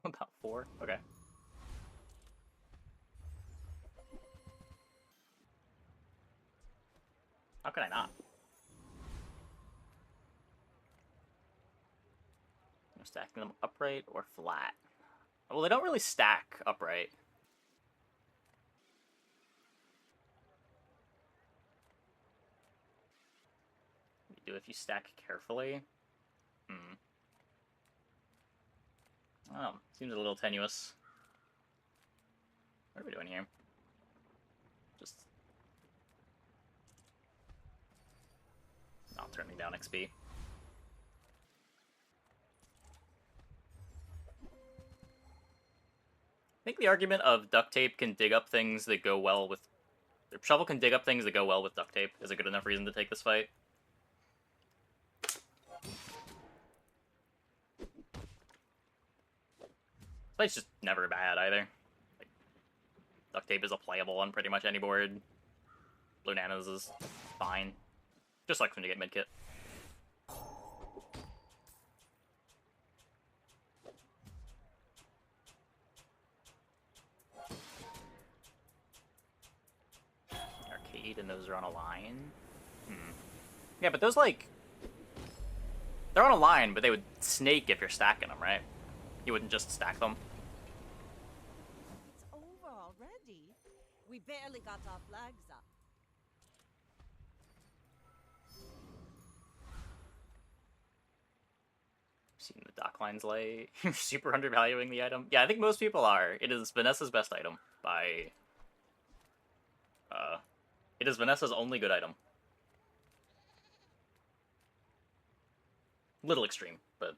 About 4? Okay. How can I not? I'm stacking them upright or flat. Well, they don't really stack upright. You do if you stack carefully. Hmm. I don't know. Seems a little tenuous. What are we doing here? Just not turning down XP. I think the argument of duct tape can dig up things that go well with... Or shovel can dig up things that go well with duct tape is a good enough reason to take this fight. This fight's just never bad either. Like, duct tape is a playable on pretty much any board. Blue Nanas is fine. Just like when you get mid kit. Arcade and those are on a line. Yeah, but those like they're on a line, but they would snake if you're stacking them, right? You wouldn't just stack them. It's over already. We barely got our flags up. Seen the dock lines lay. You're super undervaluing the item. Yeah, I think most people are. It is Vanessa's best item by. It is Vanessa's only good item. Little extreme, but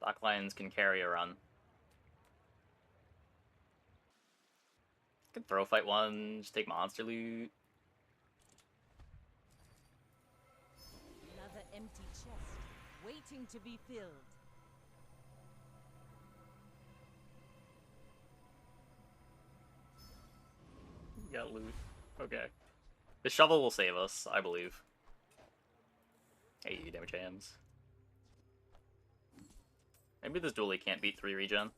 dock lines can carry a run. Can throw fight one, just take monster loot. Another empty chest, waiting to be filled. Got loot. Okay. The shovel will save us, I believe. Hey, damage hands. Maybe this dually can't beat 3 regen.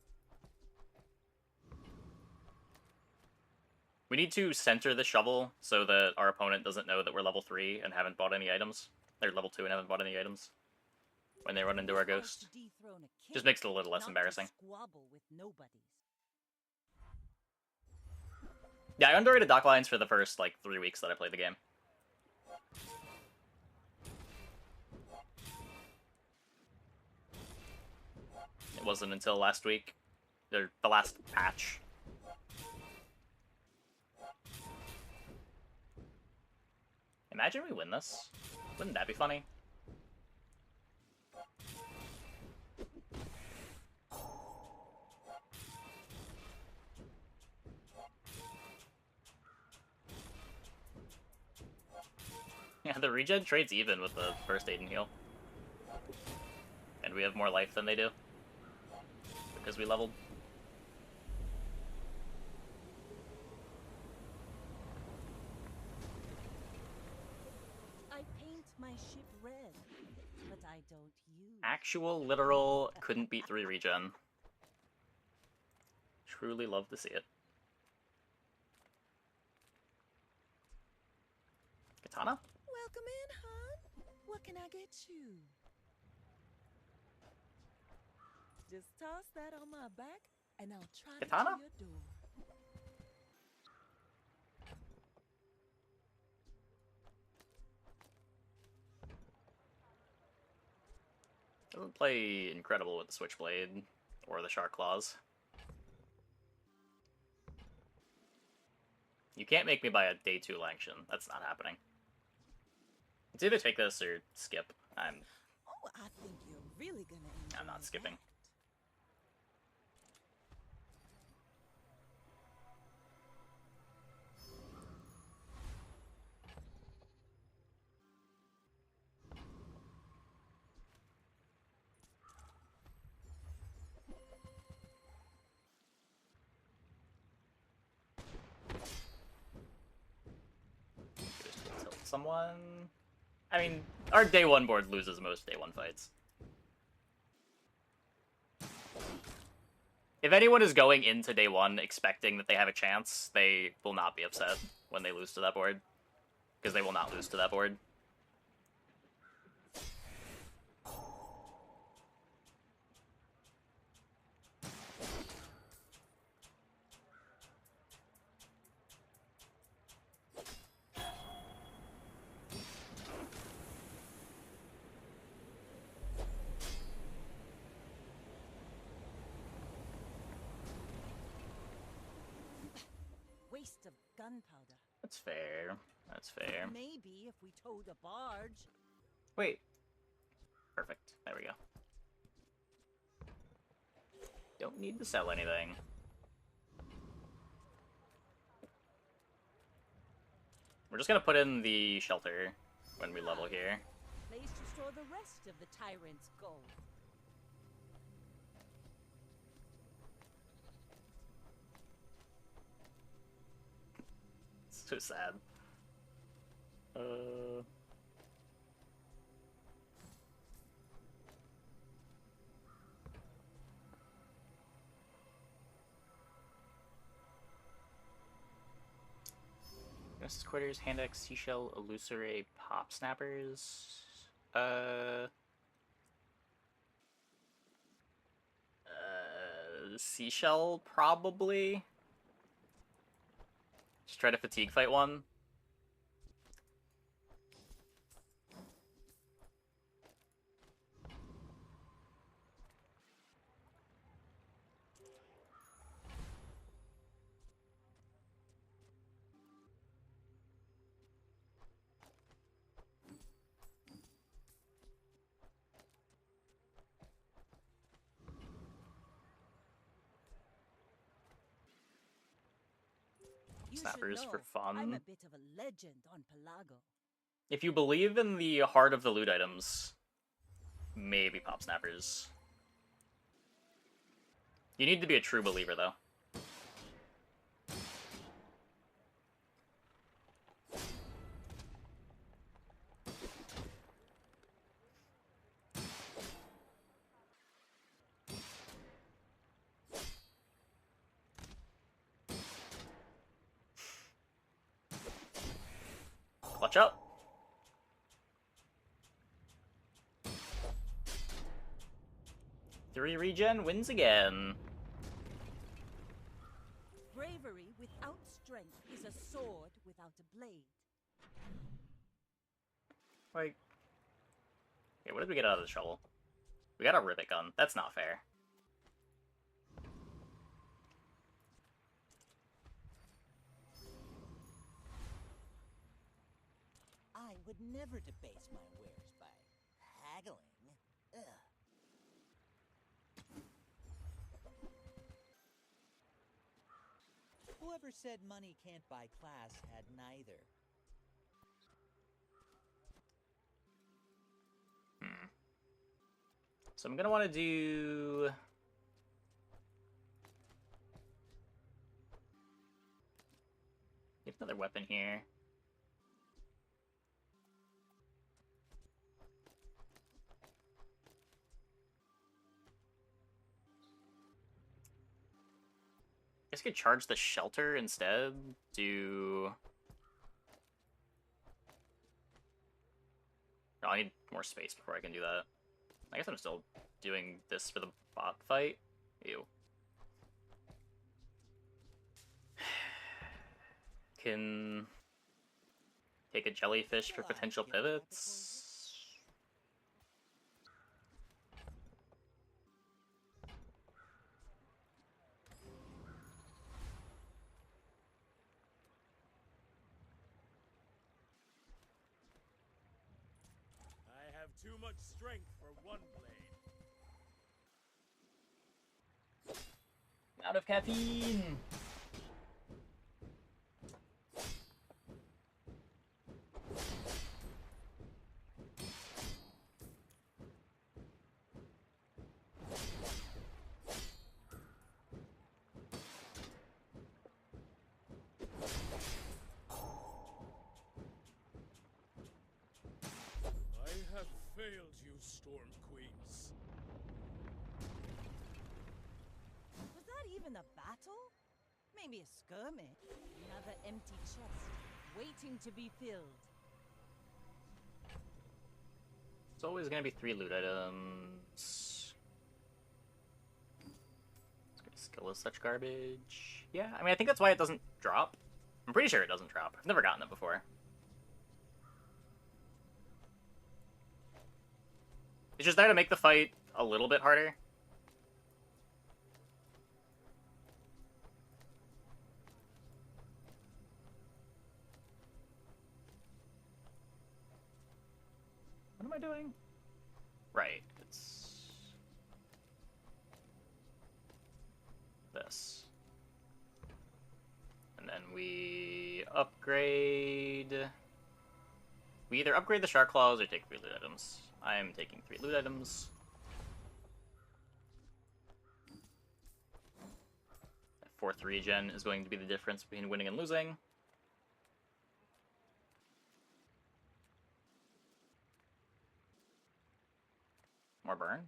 We need to center the shovel so that our opponent doesn't know that we're level 3 and haven't bought any items. They're level 2 and haven't bought any items. When they run into our ghost. Just makes it a little less embarrassing. Yeah, I underrated dock lines for the first, like, 3 weeks that I played the game. It wasn't until last week, or the last patch. Imagine we win this. Wouldn't that be funny? Yeah, the regen trade's even with the first aid and heal. And we have more life than they do. Because we leveled. I paint my ship red, but I don't use. Actual, literal, couldn't beat 3 regen. Truly love to see it. Katana? Welcome in, hon. What can I get you? Just toss that on my back, and I'll try Katana? to your door. Doesn't play incredible with the Switchblade or the Shark Claws. You can't make me buy a day 2 Langshan. That's not happening. It's either take this or skip. Oh, I think you're really gonna enjoy I'm not skipping. that. Just tilt someone. I mean, our day one board loses most day one fights. If anyone is going into day one expecting that they have a chance, they will not be upset when they lose to that board. Because they will not lose to that board. Waste of gunpowder. That's fair. That's fair. Maybe if we towed a barge. Wait. Perfect. There we go. Don't need to sell anything. We're just gonna put in the shelter when we level here. Place to store the rest of the tyrant's gold. It's so sad. Justice Quarters, Hand Axe, Seashell, Illusory, Pop Snappers. Seashell, probably. Just try to fatigue fight one. You Snappers should for know, fun. I'm a bit of a legend on Pelago. If you believe in the heart of the loot items, maybe Pop Snappers. You need to be a true believer, though. Clutch up. Three regen wins again. Bravery without strength is a sword without a blade. Like, okay, what did we get out of the shovel? We got a rivet gun. That's not fair. I would never debase my wares by haggling. Ugh. Whoever said money can't buy class had neither. So I'm gonna want to do... Get another weapon here. I guess I could charge the shelter instead. Do... Oh, I need more space before I can do that. I guess I'm still doing this for the bot fight. Ew. Can take a jellyfish for potential pivots. I have too much strength for one blade. Out of caffeine. failed you, Storm Queens. Was that even a battle? Maybe a skirmish. Another empty chest, waiting to be filled. It's always gonna be 3 loot items. Skill is such garbage. Yeah, I mean, I think that's why it doesn't drop. I'm pretty sure it doesn't drop. I've never gotten it before. It's just there to make the fight a little bit harder. What am I doing? Right, it's this. And then we upgrade... We either upgrade the Shark Claws or take 3 loot items. I am taking 3 loot items. That 4th regen is going to be the difference between winning and losing. More burn.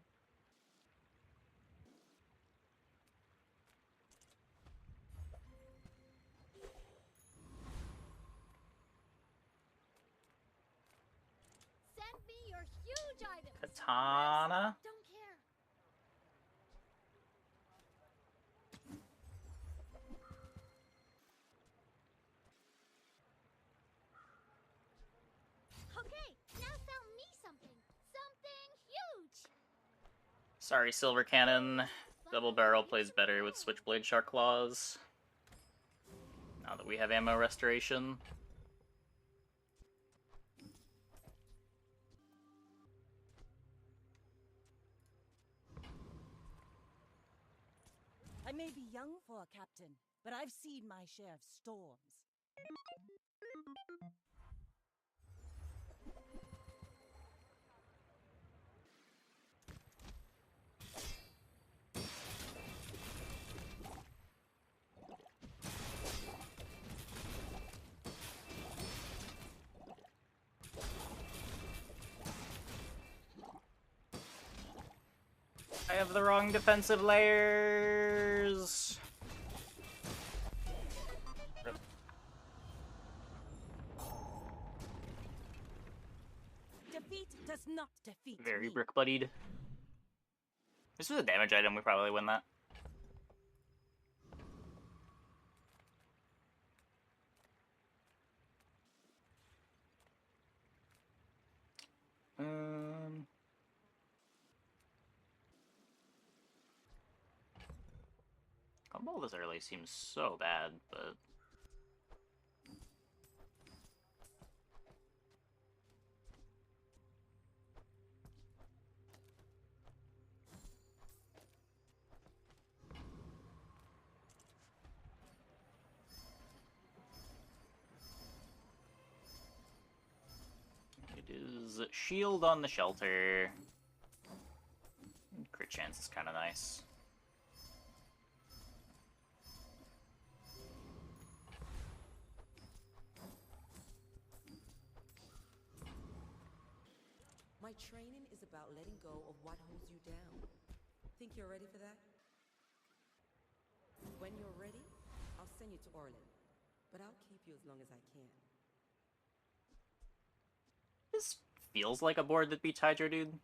Send me your huge items. Katana. Don't care. Okay, now sell me something. Something huge. Sorry, Silver Cannon. Double Barrel plays better with Switchblade Shark Claws. Now that we have ammo restoration. I may be young for a captain, but I've seen my share of storms. I have the wrong defensive layers. Defeat does not defeat Very me. brick buddied. This was a damage item, we probably win that. Combo this early seems so bad, but... It is shield on the shelter. Crit chance is kind of nice. My training is about letting go of what holds you down. Think you're ready for that? When you're ready, I'll send you to Orlin. But I'll keep you as long as I can. This feels like a board that beats Hydra, dude.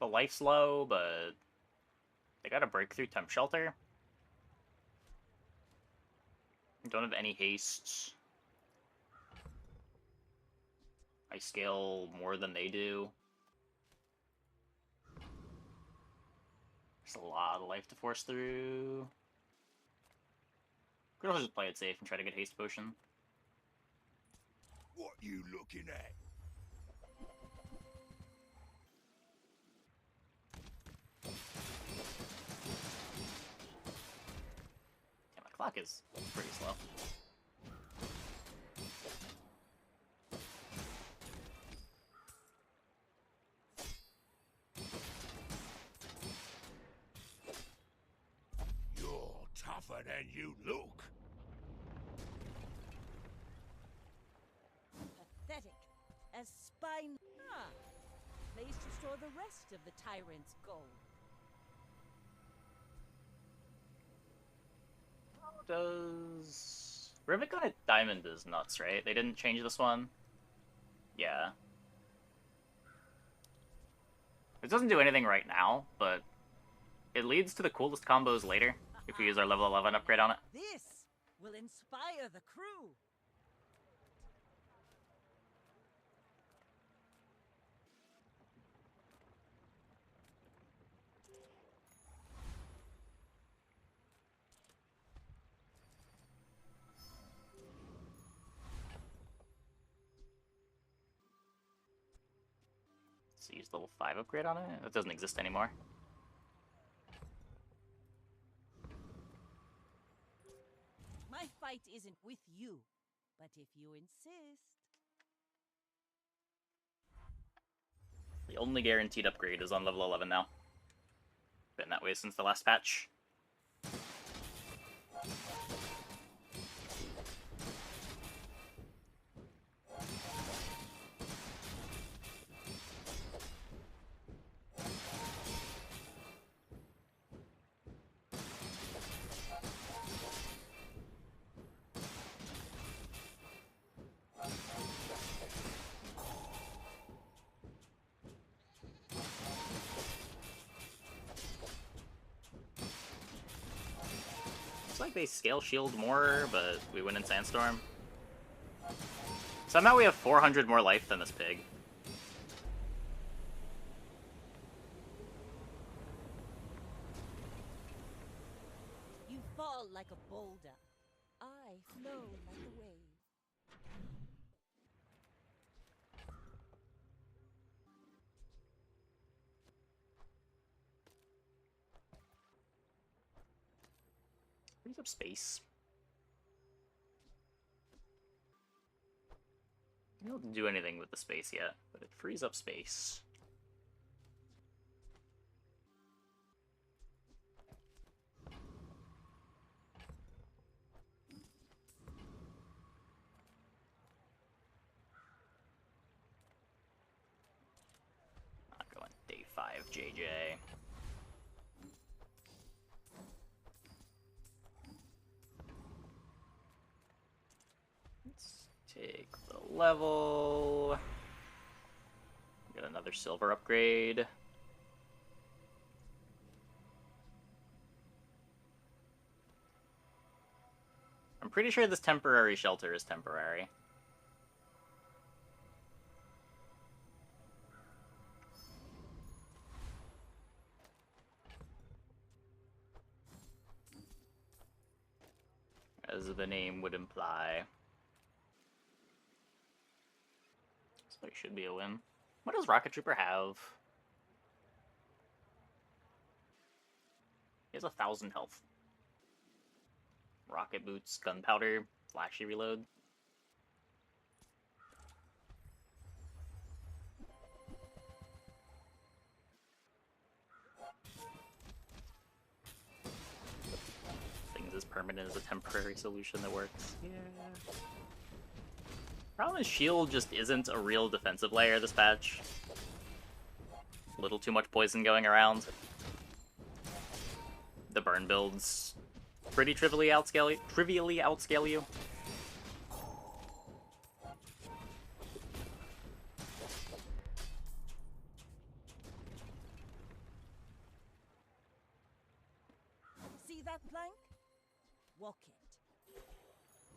The life's low, but they got a breakthrough temp shelter. Don't have any hastes. I scale more than they do. There's a lot of life to force through. Could also just play it safe and try to get haste potion. What you looking at? Yeah, my clock is pretty slow. You're tougher than you look. line. Ah, place to store the rest of the tyrant's gold. Does Rivet Guy Diamond is nuts, right? They didn't change this one. Yeah. It doesn't do anything right now, but it leads to the coolest combos later if we use our level 11 upgrade on it. This will inspire the crew. Let's use level 5 upgrade on it. That doesn't exist anymore. My fight isn't with you, but if you insist. The only guaranteed upgrade is on level 11 now. Been that way since the last patch. Looks like they scale shield more, but we win in Sandstorm. Somehow we have 400 more life than this pig. You fall like a boulder. I flow like a wave. Frees up space. I don't do anything with the space yet, but it frees up space. Not going day 5, JJ. Let's take the level. Get another silver upgrade. I'm pretty sure this temporary shelter is temporary. As the name would imply. So it should be a win. What does Rocket Trooper have? He has 1,000 health. Rocket boots, gunpowder, flashy reload. Things as permanent as a temporary solution that works. Yeah. Problem is shield just isn't a real defensive layer this patch. A little too much poison going around. The burn builds pretty trivially outscale you. See that plank? Walk it.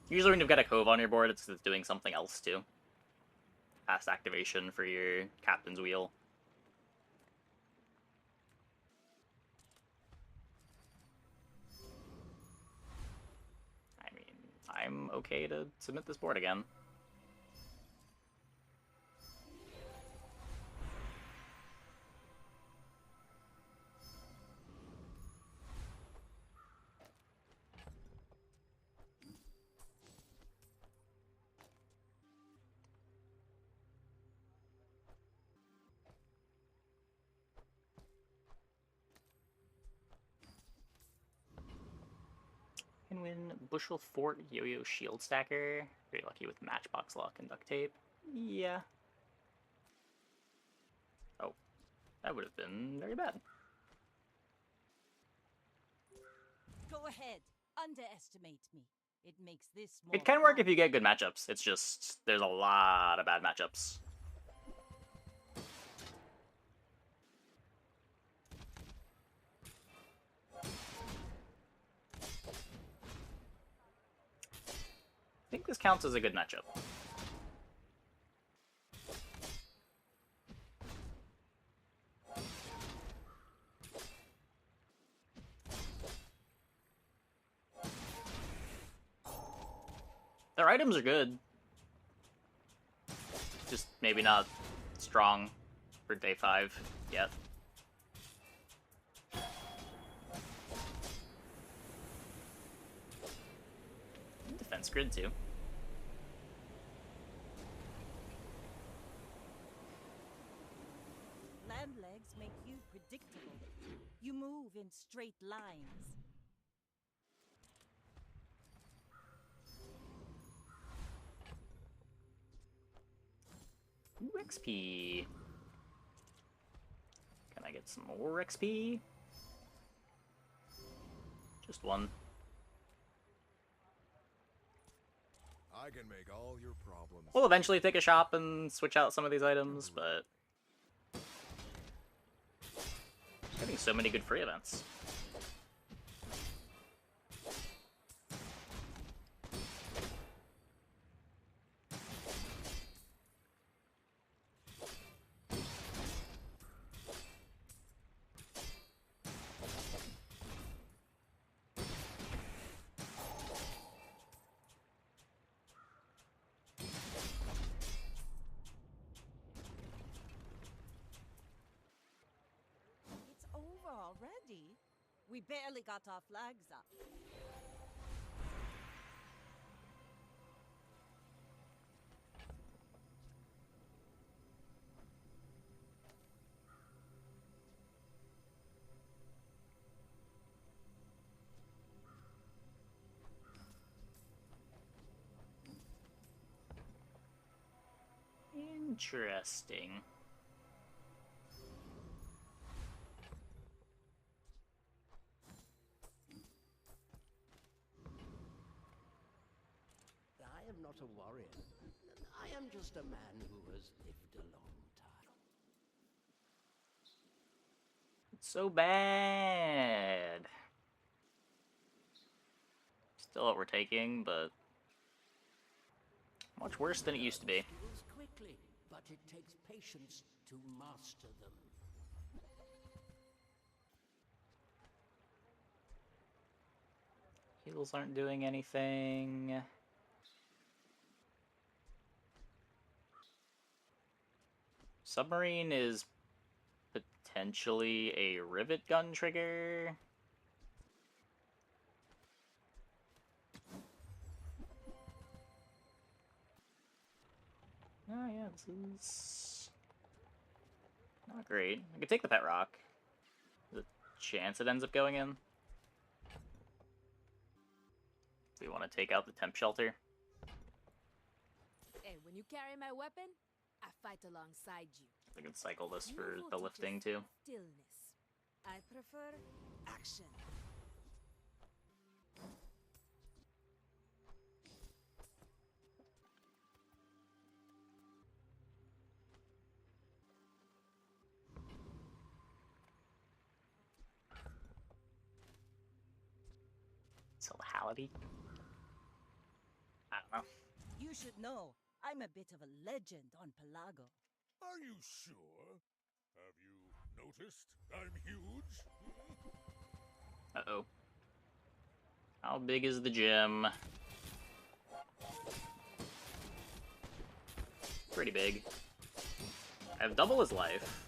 Usually when you've got a Cove on your board, it's doing something else too. Fast activation for your Captain's Wheel. I mean, I'm okay to submit this board again. Can win Bushel Fort Yo-Yo Shield Stacker. Very lucky with Matchbox Lock and Duct Tape. Yeah. That would have been very bad. Go ahead. Underestimate me. It makes this more It can work fun. if you get good matchups. It's just, there's a lot of bad matchups. I think this counts as a good matchup. Their items are good. Just maybe not strong for day 5 yet. Defense grid too. Land legs make you predictable. You move in straight lines. Ooh, XP. Can I get some more XP? Just one. I can make all your problems. We'll eventually take a shop and switch out some of these items, but getting so many good free events. It's over already. We barely got our flags up. Interesting. I am not a warrior. I am just a man who has lived a long time. It's so bad. Still what we're taking, but much worse than it used to be. Skills quickly, but it takes patience to master them. Heals aren't doing anything. Submarine is potentially a rivet gun trigger. Oh yeah, this is not great. I could take the pet rock. The chance it ends up going in. Do we want to take out the temp shelter? Hey, when you carry my weapon, I fight alongside you. I can cycle this You for will the teach lifting us too. Stillness. I prefer action. Salhality? I don't know. You should know, I'm a bit of a legend on Pelago. Are you sure? Have you noticed I'm huge? Uh-oh. How big is the gym? Pretty big. I have double his life.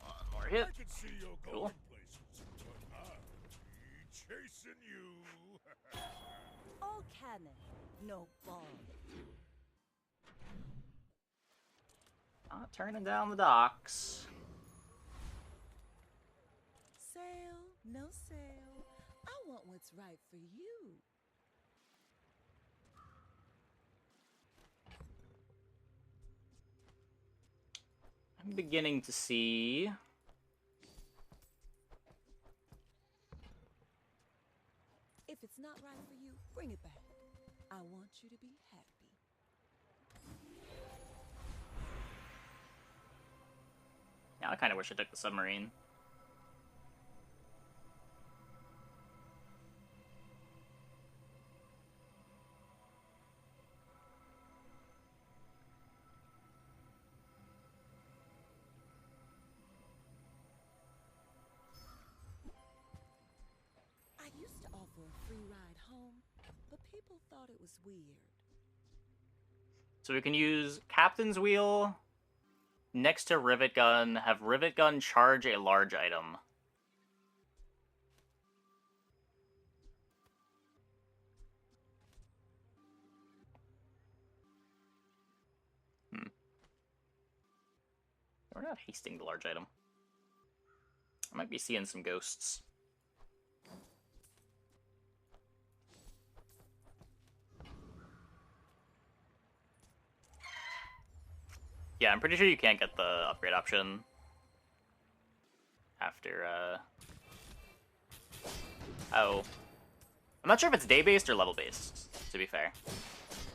One more hit. I can see you're Cool. going places, but I'll be chasing you. All cannon, no ball. Not turning down the docks. Sail, no sail. I want what's right for you. I'm beginning to see... If it's not right for you, bring it back. I want you to be happy. Yeah, I kind of wish I took the submarine. I used to offer a free ride home, but people thought it was weird. So we can use Captain's Wheel next to Rivet Gun, have Rivet Gun charge a large item. We're not hasting the large item. I might be seeing some ghosts. Yeah, I'm pretty sure you can't get the upgrade option after, Oh. I'm not sure if it's day-based or level-based, to be fair.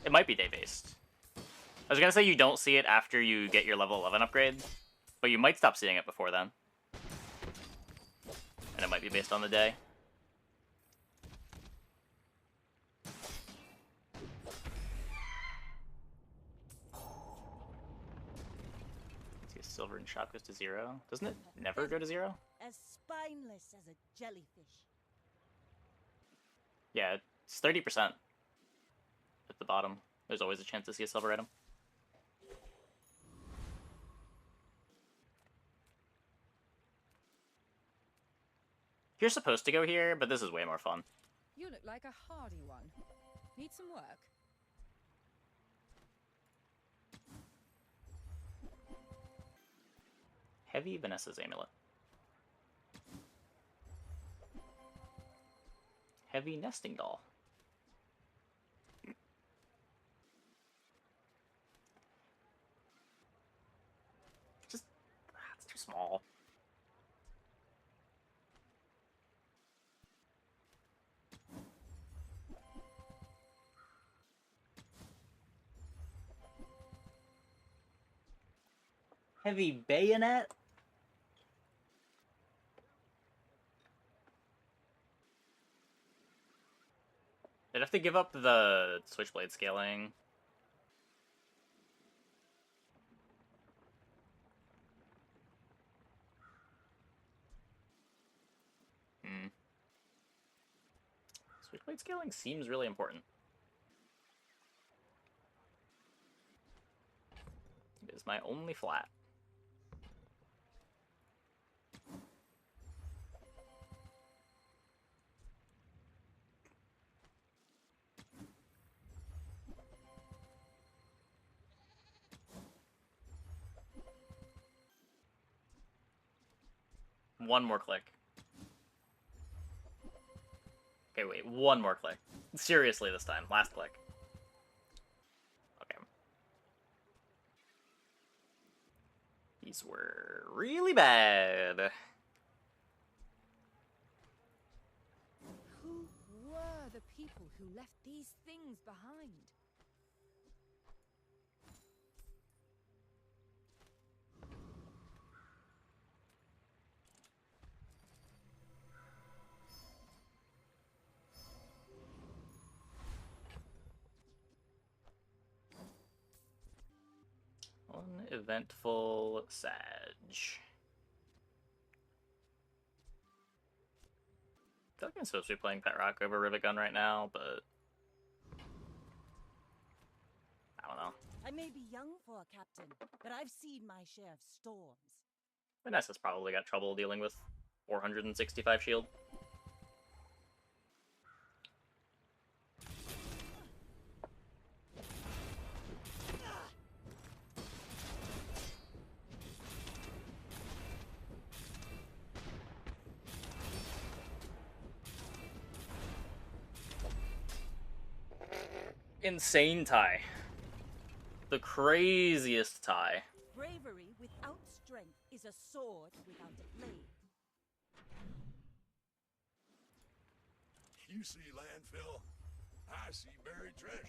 It might be day-based. I was gonna say you don't see it after you get your level 11 upgrade, but you might stop seeing it before then. And it might be based on the day. See, a silver in shop goes to 0. Doesn't it never go to 0? As spineless as a jellyfish. Yeah, it's 30% at the bottom. There's always a chance to see a silver item. You're supposed to go here, but this is way more fun. You look like a hardy one. Need some work? Heavy Vanessa's Amulet. Heavy Nesting Doll. Just, it's too small. Heavy Bayonet? I'd have to give up the Switchblade scaling. Switchblade scaling seems really important. It is my only flat. One more click. Okay, wait, one more click. Seriously this time, last click. Okay. These were really bad. Who were the people who left these things behind? Uneventful Sag. I feel like I'm supposed to be playing Pet Rock over Rivet Gun right now, but I don't know. I may be young for a captain, but I've seen my share of storms. Vanessa's probably got trouble dealing with 465 shield. insane tie. The craziest tie. Bravery without strength is a sword without a blade. You see landfill, I see buried treasure.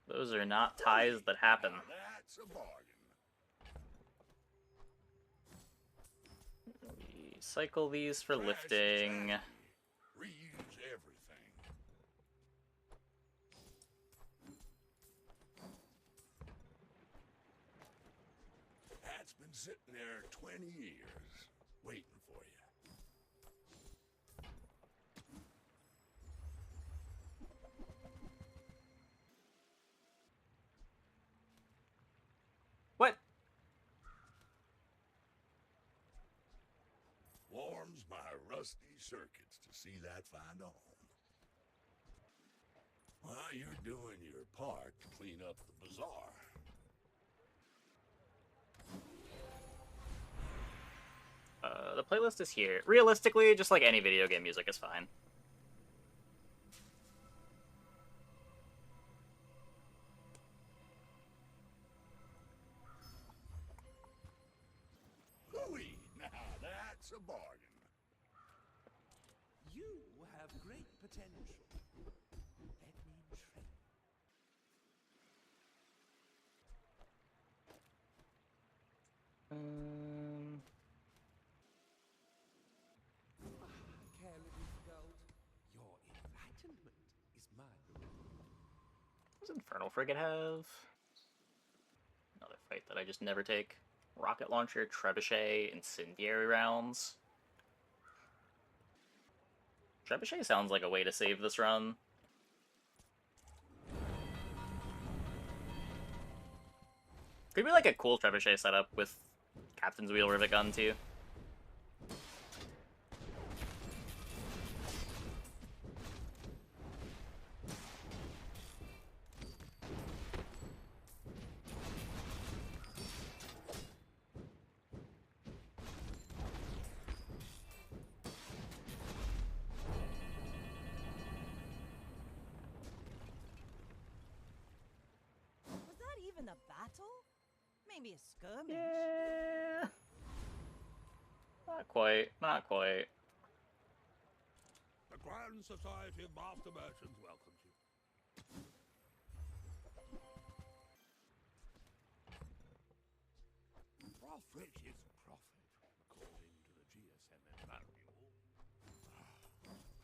Those are not ties that happen. Now that's a bargain. We cycle these for Trash is lifting. trashy. Reuse everything. That's been sitting there 20 years, waiting for you. What? Warms my rusty circuits to see that find a home. While you're doing your part to clean up the bazaar. The playlist is here. Realistically, just like any video game music is fine. Hooey! Now that's a bargain. You have great potential. Let me train. Careless goat. Your enlightenment is my reward. What does Infernal Frigate have? Another fight that I just never take. Rocket launcher, trebuchet, incendiary rounds. Trebuchet sounds like a way to save this run. Could be like a cool trebuchet setup with Captain's Wheel Rivet Gun too. Was that even a battle? Maybe a skirmish. Yeah. Not quite. Not quite. The Grand Society of Master Merchants welcomes you. Profit is profit, according to the GSMN manual.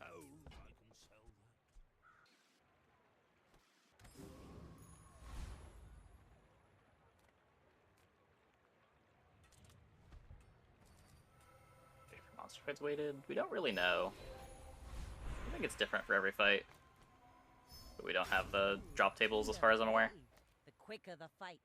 Hold, I can sell that. Favorite monster fights weighted? We don't really know. I think it's different for every fight. But we don't have the drop tables as far as I'm aware. The quicker the fight.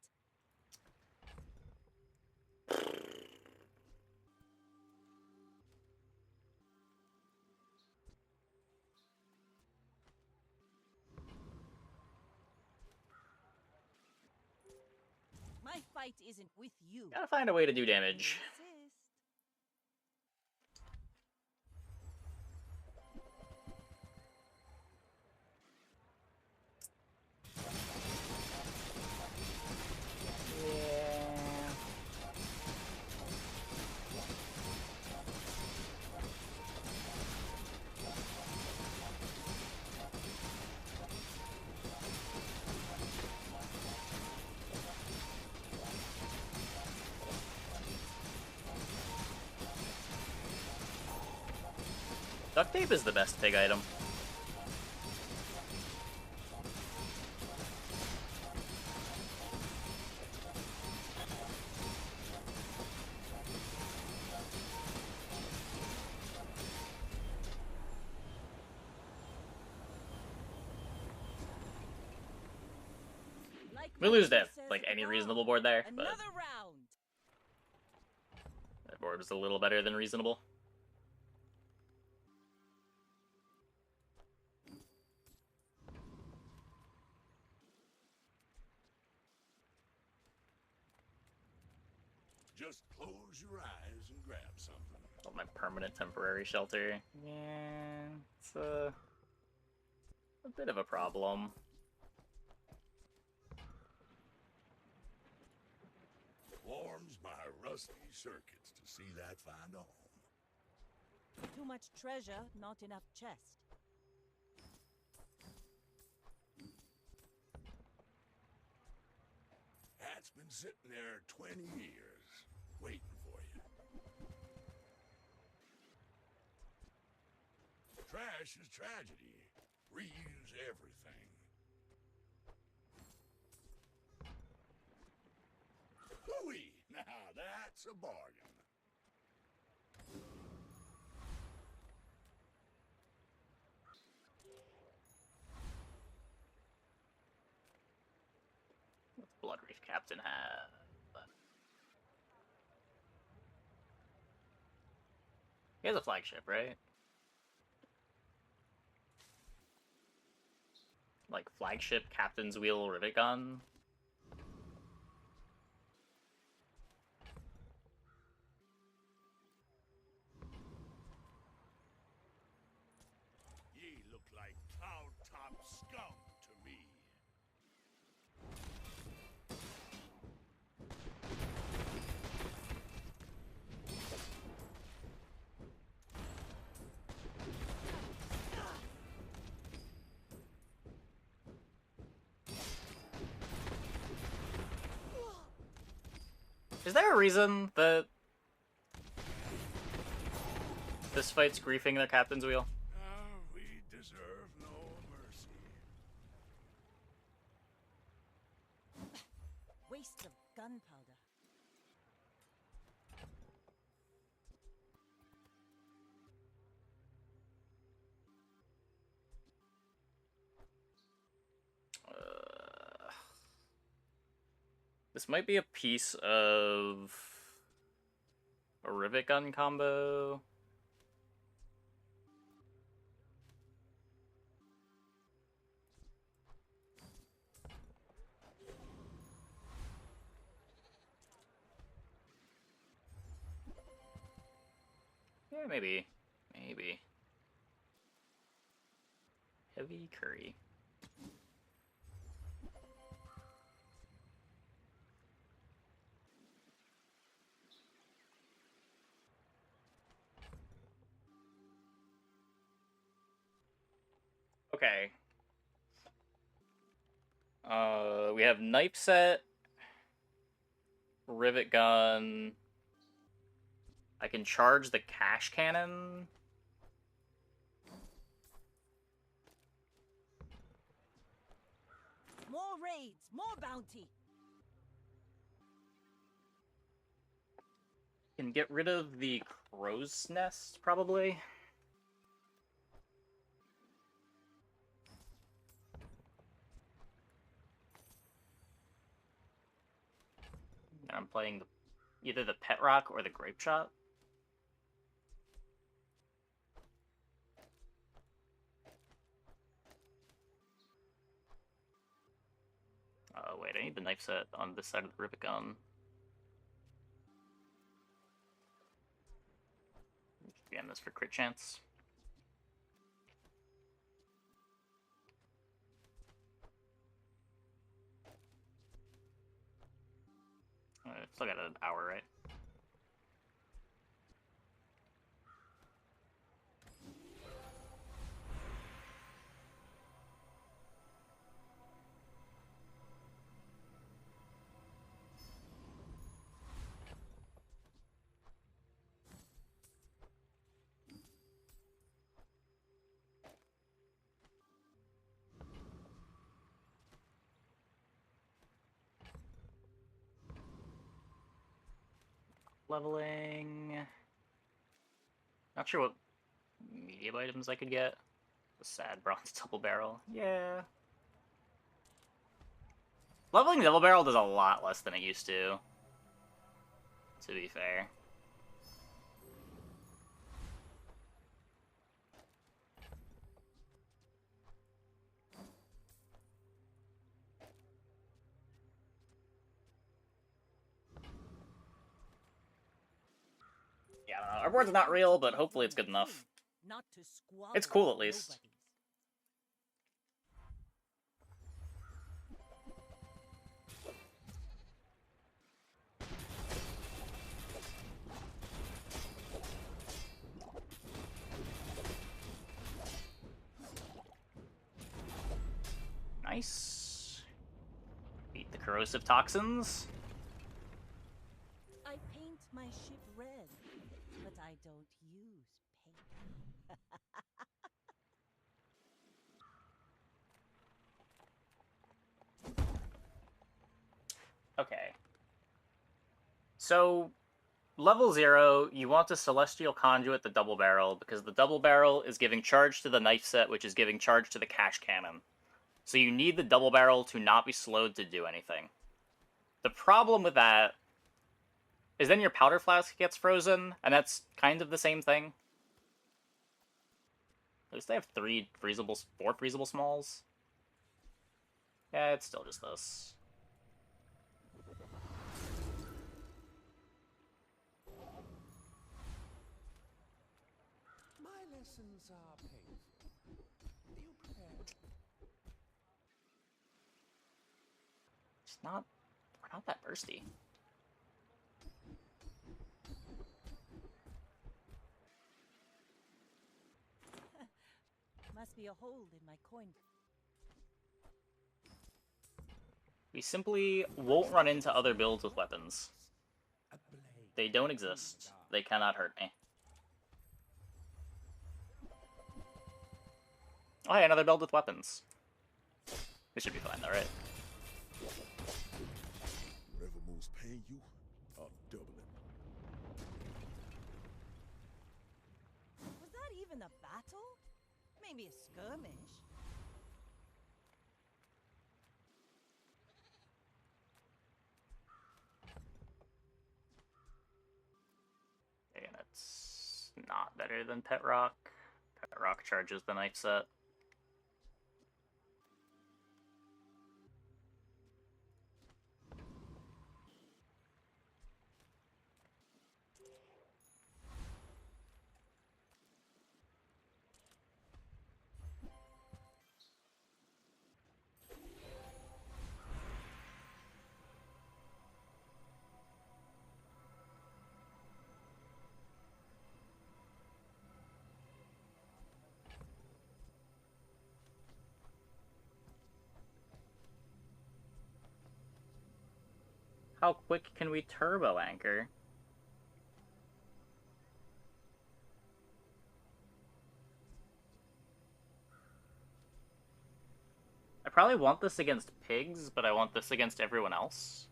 My fight isn't with you. Gotta find a way to do damage. Insist. Duct tape is the best pig item. We lose to like any reasonable board there, but Another round. that board was a little better than reasonable. Just close your eyes and grab something. Oh, my permanent temporary shelter. Yeah, it's a bit of a problem. Warms my rusty circuits to see that find a home. Too much treasure, not enough chest. Hat's been sitting there 20 years, waiting for you. Trash is tragedy. Reuse everything. Hooey! Now that's a bargain. What's Blood Reef Captain have? He has a flagship, right? Like flagship Captain's Wheel Rivet Gun. Ye look like cow-top scum to me. Is there a reason that this fight's griefing their Captain's Wheel? We deserve no mercy. Waste of gunpowder. This might be a piece of a Rivet Gun combo. Yeah, maybe. Maybe. Heavy curry. Okay. We have knife set, rivet gun. I can charge the cash cannon. More raids, more bounty. Can get rid of the crow's nest, probably. And I'm playing either the pet rock or the grape shot. Wait, I need the knife set on this side of the rivet gun. Jam this for crit chance. Still got an hour, right? Leveling. Not sure what medium items I could get. The sad bronze double barrel. Yeah. Leveling double barrel does a lot less than it used to be fair. Yeah, I don't know. Our board's not real, but hopefully it's good enough. Not to squabble It's cool, with at least. nobodies. Nice. Beat the corrosive toxins. I paint my ship red, but I don't use paint. Okay. So, level 0, you want a Celestial Conduit the double barrel, because the double barrel is giving charge to the knife set, which is giving charge to the cash cannon. So you need the double barrel to not be slowed to do anything. The problem with that is then your powder flask gets frozen, and that's kind of the same thing. At least they have 4 freezable smalls. Yeah, it's still just this. My lessons are painful. Are you prepared? We're not that bursty. Must be a hole in my coin. We simply won't run into other builds with weapons. A blade. They don't exist. They cannot hurt me. Oh, hey, another build with weapons. This should be fine, though, right? Whatever moves pay you, I'll double it. Was that even a battle? Maybe a skirmish. Okay, that's not better than Pet Rock. Pet Rock charges the knife set. How quick can we turbo anchor? I probably want this against pigs, but I want this against everyone else.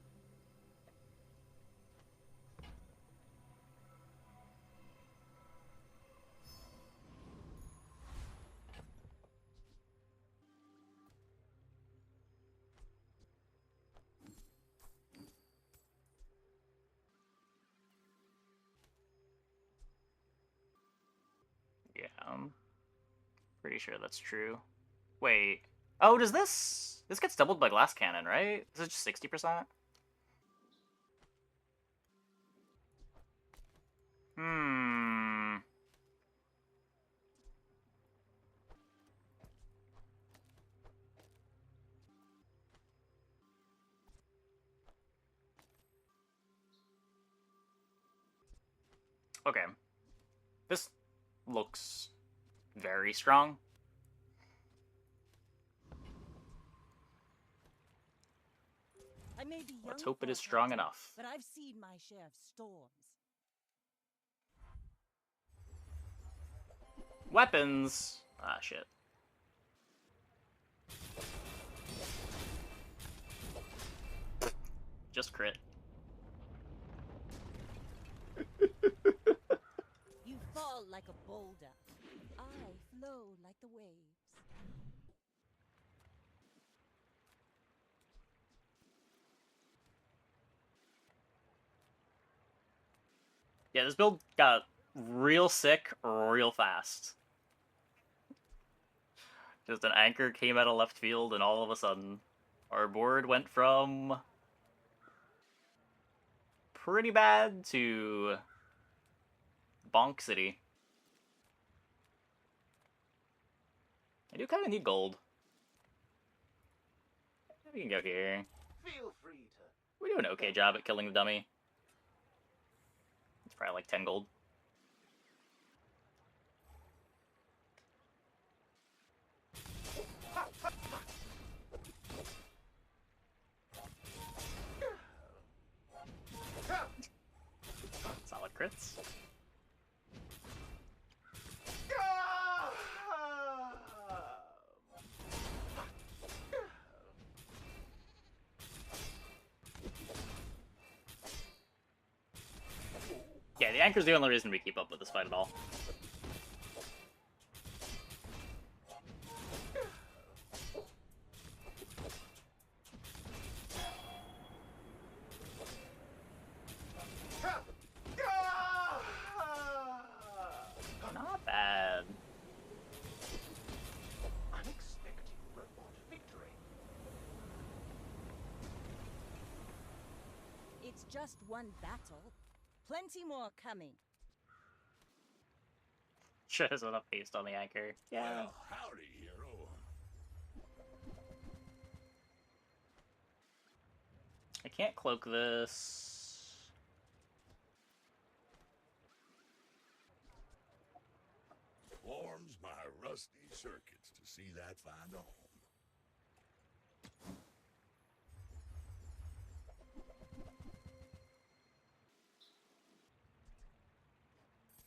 Yeah, I'm pretty sure that's true. Wait. Oh, does this... This gets doubled by glass cannon, right? Is it just 60%? Hmm... Okay. This looks very strong. I may be Let's young hope it for is a strong battle, enough. but I've seen my share of storms. Weapons! Ah, shit. Just crit. You fall like a boulder. I flow like the waves. Yeah, this build got real sick real fast. Just an anchor came out of left field, and all of a sudden, our board went from pretty bad to Bonk City. I do kind of need gold. We can go here. Feel free to. We do an okay job at killing the dummy. It's probably like 10 gold. the anchor's the only reason we keep up with this fight at all. Not bad. Unexpected robot victory. It's just one battle. Plenty more coming. Shows what up paste on the anchor. Yeah. Well, howdy, hero. I can't cloak this. Warms my rusty circuits to see that find a home.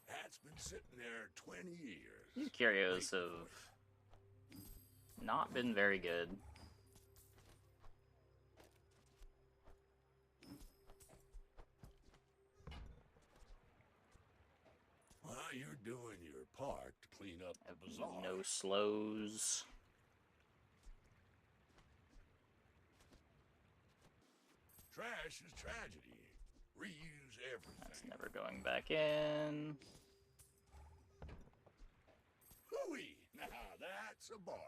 That's been sitting there 20 years. These curios have not been very good. Well, you're doing your part to clean up the bazaar. No slows. Trash is tragedy. Reuse everything. That's never going back in. Hooey! Now that's a bargain.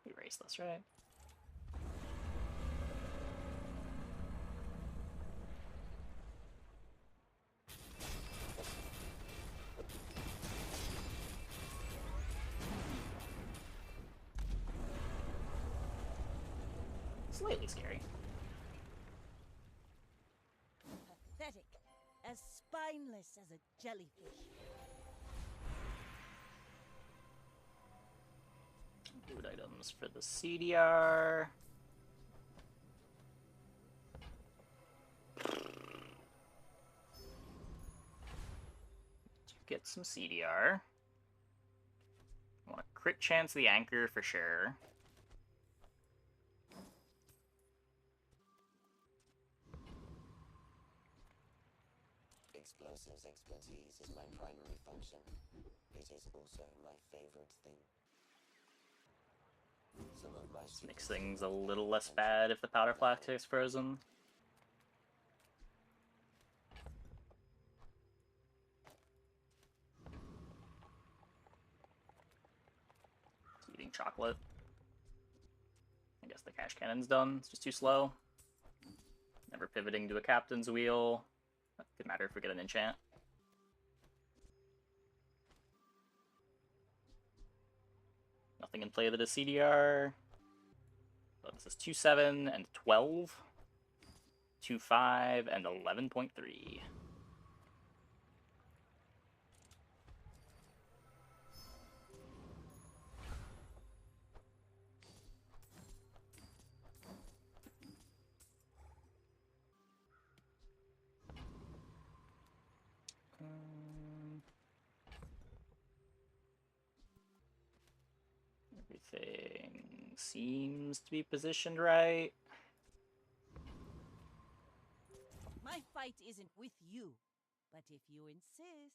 Erase this, right? Slightly scary. Pathetic. As spineless as a jellyfish. Food items for the CDR. To get some CDR. Want to crit chance the anchor for sure. Explosives expertise is my primary function. It is also my favorite thing. Some of my Makes things a little less bad if the powder flask is frozen. It's eating chocolate. I guess the cash cannon's done. It's just too slow. Never pivoting to a captain's wheel. That could matter if we get an enchant. Nothing in play that is CDR. So this is 2-7 and 12. 2-5 and 11.3. Everything seems to be positioned right. My fight isn't with you, but if you insist.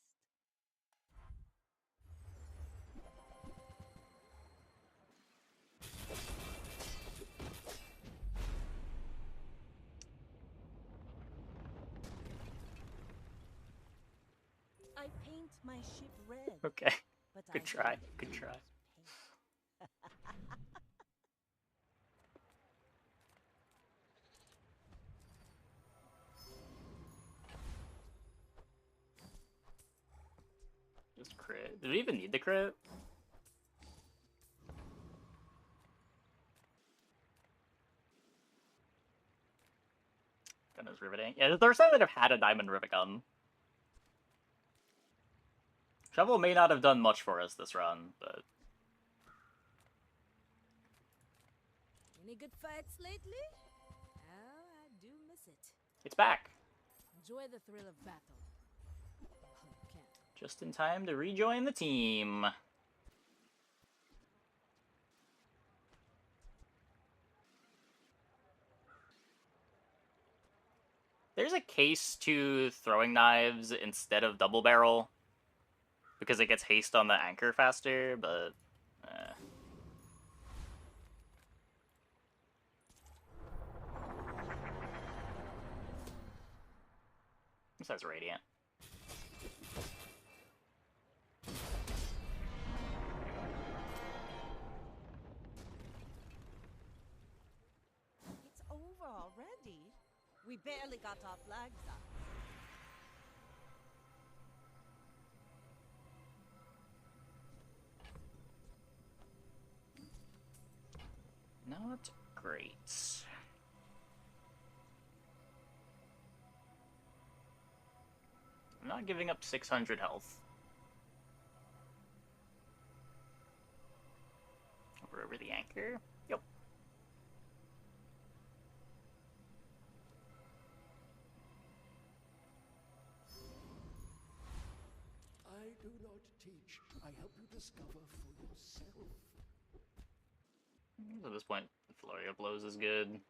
I paint my ship red. Okay. But Good I try. don't Good try. paint. Just crit. Did we even need the crit? Gun is riveting. Yeah, there's something that have had a diamond rivet gun. Shovel may not have done much for us this run, but Any good fights lately? Oh, I do miss it. it's back. Enjoy the thrill of battle. Well, you can't. Just in time to rejoin the team. There's a case to throwing knives instead of double barrel, because it gets haste on the anchor faster, but... This has Radiant. It's over already. We barely got our flags up. Not great. I'm not giving up 600 health. Over the anchor? Yep. I do not teach. I help you discover for yourself. At this point, the flurry of blows is good.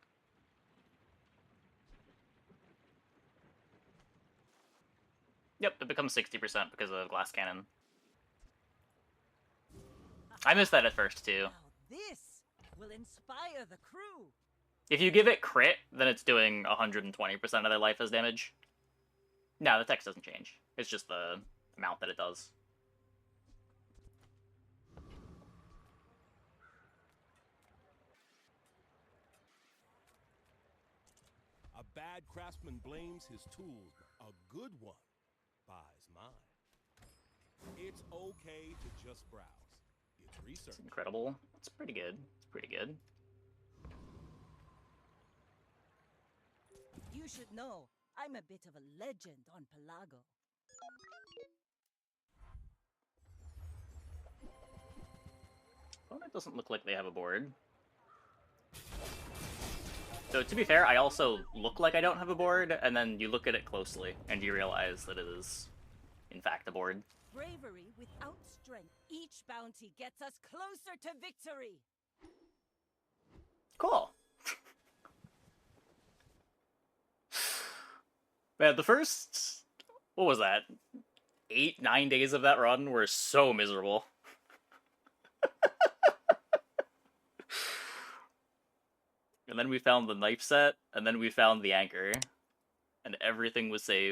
Yep, it becomes 60% because of glass cannon. I missed that at first, too. Now this will inspire the crew. If you give it crit, then it's doing 120% of their life as damage. No, the text doesn't change. It's just the amount that it does. A bad craftsman blames his tools. A good one buys mine. It's okay to just browse. It's research. It's incredible. It's pretty good. It's pretty good. You should know, I'm a bit of a legend on Pelago. Opponent doesn't look like they have a board. So to be fair, I also look like I don't have a board, and then you look at it closely, and you realize that it is, in fact, a board. Bravery without strength. Each bounty gets us closer to victory. Cool. Man, the first, what was that, 8-9 days of that run were so miserable. And then we found the knife set, and then we found the anchor, and everything was saved.